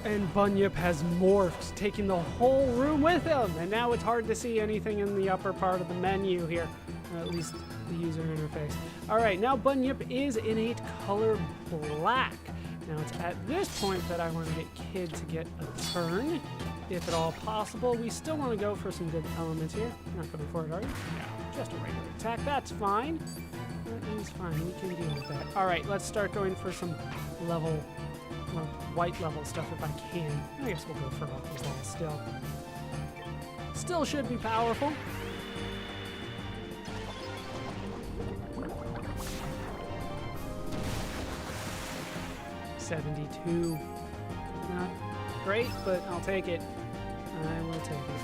And Bunyip has morphed, taking the whole room with him. And now it's hard to see anything in the upper part of the menu here, at least the user interface. All right, now Bunyip is innate color black. Now it's at this point that I want to get Kid to get a turn, if at all possible. We still want to go for some good elements here. You're not going for it, are you? No, just a regular attack. That's fine. That is fine. We can deal with that. All right, let's start going for some level, well, white level stuff if I can. I guess we'll go for all these levels still. Still should be powerful. $72. Not great, but I'll take it. I will take it.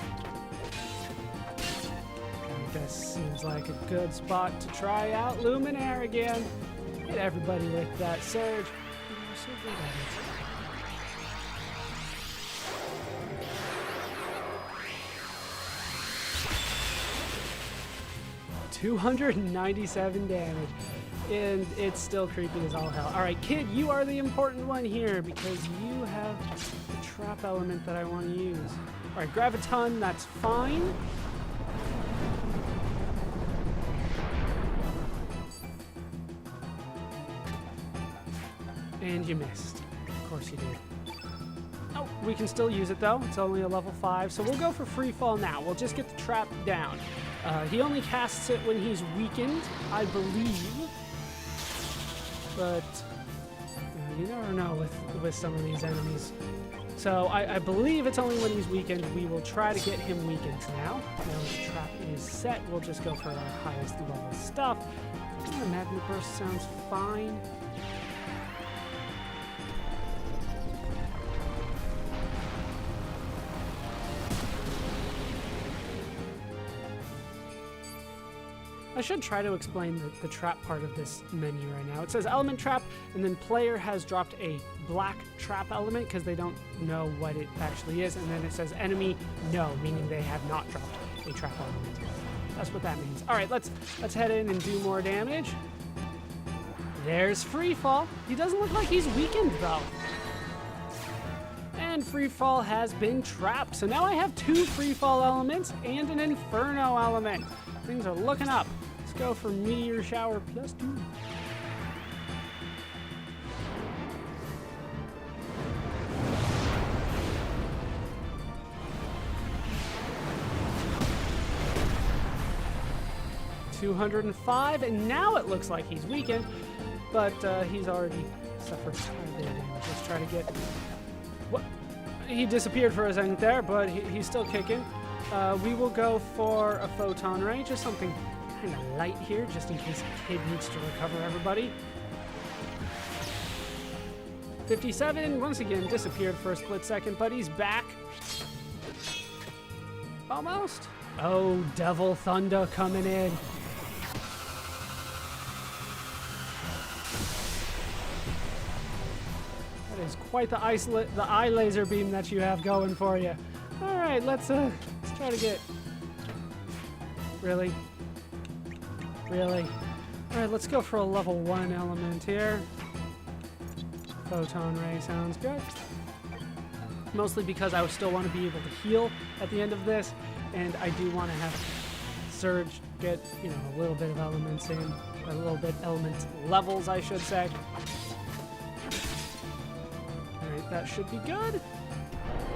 This seems like a good spot to try out Luminaire again. Hit everybody with that surge. You're so good at it. 297 damage. And it's still creepy as all hell. All right, Kid, you are the important one here because you have the trap element that I want to use. All right, Graviton, that's fine. And you missed. Of course you did. Oh, we can still use it though. It's only a level 5, so we'll go for free fall now. We'll just get the trap down. He only casts it when he's weakened, I believe. But you never know with some of these enemies. So I believe it's only when he's weakened. We will try to get him weakened now. Now the trap is set. We'll just go for our highest level stuff. Magma Burst sounds fine. I should try to explain the trap part of this menu right now. It says element trap, and then player has dropped a black trap element because they don't know what it actually is, and then it says enemy no, meaning they have not dropped a trap element. That's what that means. All right, let's head in and do more damage. There's free fall. He doesn't look like he's weakened though. And free fall has been trapped. So now I have 2 free fall elements and an inferno element. Things are looking up. Let's go for Meteor Shower +2. $205, and now it looks like he's weakened, but he's already suffered quite a bit of damage. Let's try to get... What? He disappeared for a second there, but he's still kicking. We will go for a photon ray, just something kind of light here, just in case Kid needs to recover everybody. 57, once again, disappeared for a split second, but he's back. Almost. Oh, Devil Thunder coming in. That is quite the eye laser beam that you have going for you. All right, let's try to get... Really? Really? All right, let's go for a level 1 element here. Photon ray sounds good. Mostly because I still want to be able to heal at the end of this, and I do want to have Surge get, you know, a little bit of elements in, a little bit element levels, I should say. All right, that should be good.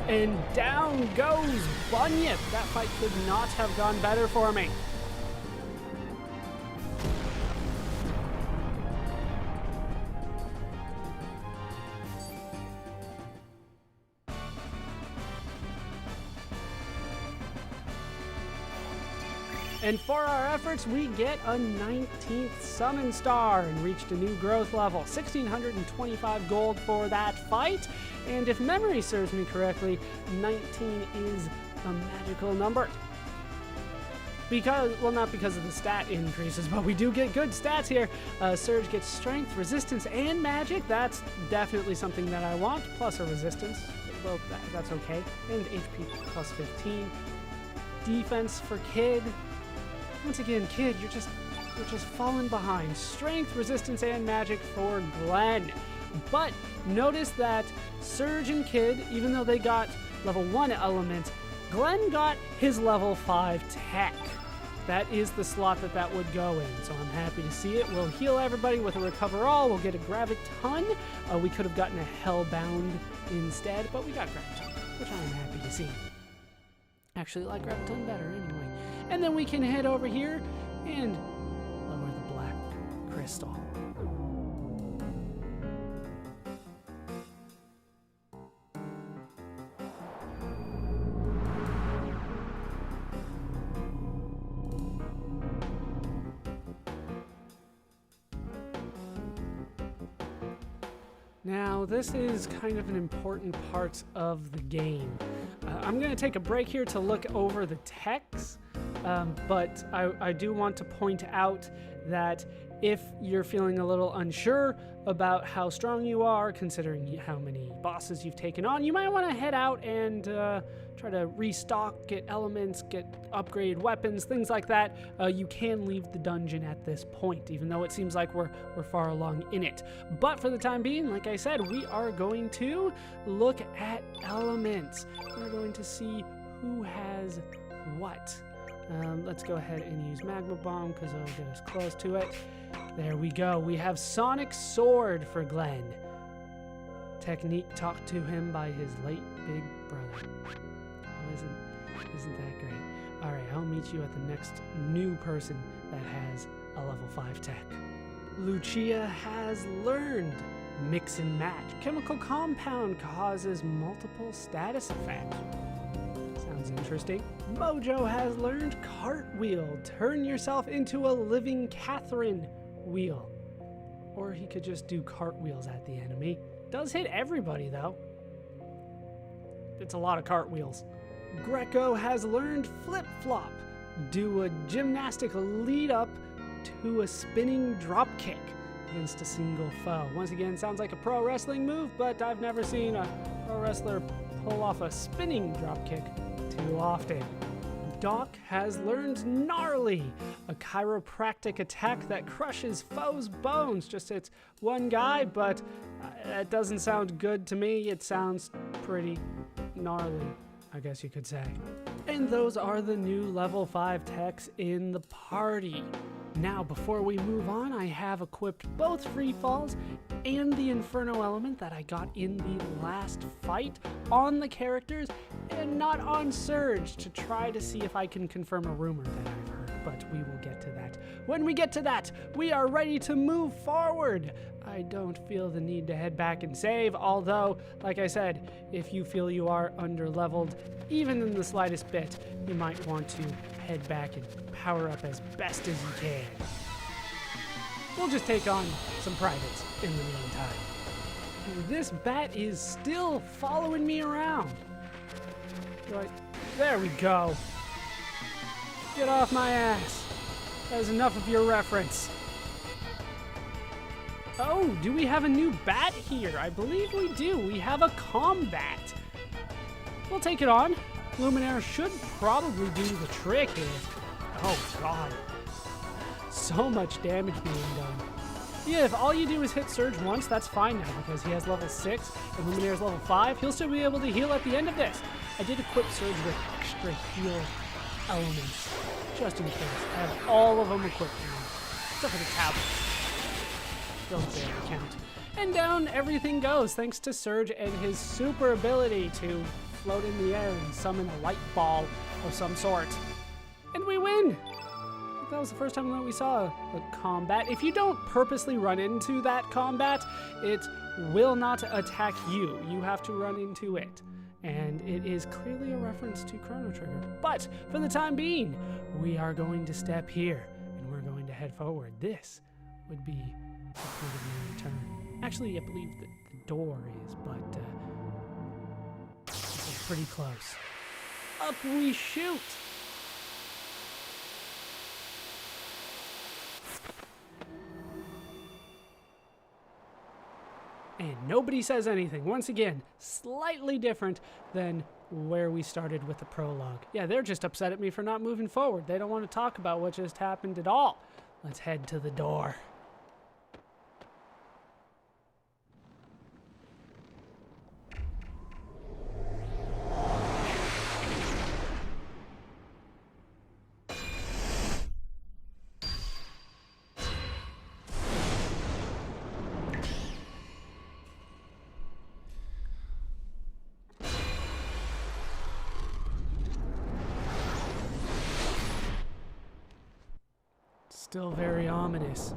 And down goes Bunyip. That fight could not have gone better for me. And for our efforts, we get a 19th Summon Star and reached a new growth level. 1,625 gold for that fight. And if memory serves me correctly, 19 is a magical number. Because, well, not because of the stat increases, but we do get good stats here. Surge gets strength, resistance, and magic. That's definitely something that I want, plus a resistance. Well, that's okay. And HP plus 15. Defense for Kid. Once again, Kid, you're just falling behind. Strength, resistance, and magic for Glenn. But notice that Surge and Kid, even though they got level 1 elements, Glenn got his level 5 tech. That is the slot that would go in, so I'm happy to see it. We'll heal everybody with a Recover All. We'll get a Graviton. We could have gotten a Hellbound instead, but we got Graviton, which I'm happy to see. Actually, I like Graviton better anyway. And then we can head over here and lower the black crystal. Now, this is kind of an important part of the game. I'm going to take a break here to look over the text, but I do want to point out that if you're feeling a little unsure about how strong you are, considering how many bosses you've taken on, you might want to head out and try to restock, get elements, get upgraded weapons, things like that. You can leave the dungeon at this point, even though it seems like we're far along in it. But for the time being, like I said, we are going to look at elements. We're going to see who has what. Let's go ahead and use Magma Bomb because it'll get us close to it. There we go. We have Sonic Sword for Glenn. Technique taught to him by his late big brother. Oh, isn't that great? All right, I'll meet you at the next new person that has a level 5 tech. Lucia has learned Mix and Match. Chemical compound causes multiple status effects. Sounds interesting. Mojo has learned Cartwheel. Turn yourself into a living Catherine wheel. Or he could just do cartwheels at the enemy. Does hit everybody though. It's a lot of cartwheels. Greco has learned Flip-Flop. Do a gymnastic lead up to a spinning drop kick against a single foe. Once again, sounds like a pro wrestling move, but I've never seen a pro wrestler pull off a spinning drop kick too often. Doc has learned Gnarly, a chiropractic attack that crushes foes' bones. Just hits one guy, but that doesn't sound good to me. It sounds pretty gnarly, I guess you could say. And those are the new level 5 techs in the party. Now, before we move on, I have equipped both Free Falls and the Inferno element that I got in the last fight on the characters and not on Surge to try to see if I can confirm a rumor that I've heard, but we will get to that. When we get to that, we are ready to move forward. I don't feel the need to head back and save, although, like I said, if you feel you are under-leveled, even in the slightest bit, you might want to head back and power up as best as you can. We'll just take on some privates in the meantime. This bat is still following me around. Right, there we go. Get off my ass. That is enough of your reference. Oh, do we have a new bat here? I believe we do. We have a combat. We'll take it on. Luminaire should probably do the trick here. Oh god. So much damage being done. Yeah, if all you do is hit Surge once, that's fine now because he has level 6 and Luminaire's level 5. He'll still be able to heal at the end of this. I did equip Surge with extra heal elements, just in case. I have all of them equipped now, except for the tablet. Don't barely count. And down everything goes thanks to Surge and his super ability to float in the air and summon a light ball of some sort. And we win! That was the first time that we saw a combat. If you don't purposely run into that combat, it will not attack you. You have to run into it. And it is clearly a reference to Chrono Trigger. But for the time being, we are going to step here and we're going to head forward. This would be the point of no return. Actually, I believe that the door is, but this is pretty close. Up we shoot! And nobody says anything. Once again, slightly different than where we started with the prologue. Yeah, they're just upset at me for not moving forward. They don't want to talk about what just happened at all. Let's head to the door. Still very ominous.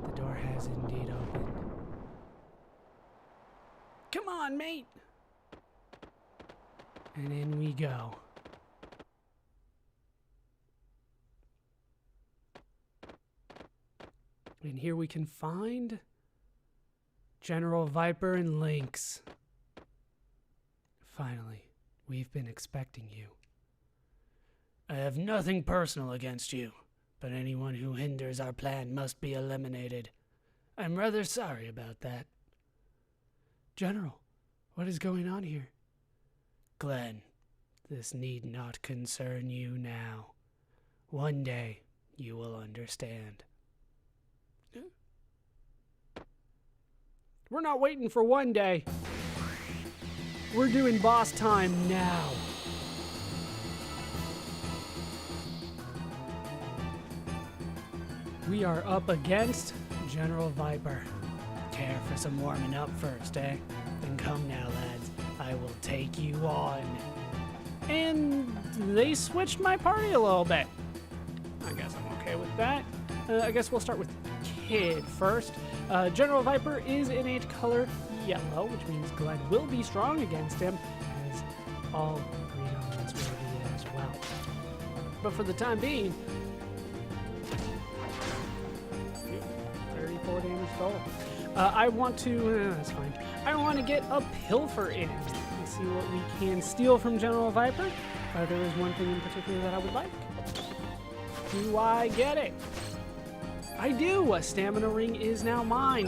But the door has indeed opened. Come on, mate! And in we go. And here we can find General Viper and Lynx. Finally, we've been expecting you. I have nothing personal against you, but anyone who hinders our plan must be eliminated. I'm rather sorry about that. General, what is going on here? Glenn, this need not concern you now. One day, you will understand. We're not waiting for one day. We're doing boss time now. We are up against General Viper. Care for some warming up first, eh? Then come now, lads. I will take you on. And they switched my party a little bit. I guess I'm okay with that. I guess we'll start with Kid first. General Viper is innate color yellow, which means Glenn will be strong against him, as all green elements will be as well. But for the time being, 34 damage total. I want to, that's fine. I want to get a pilfer in and see what we can steal from General Viper. There is one thing in particular that I would like. Do I get it? I do! A stamina ring is now mine.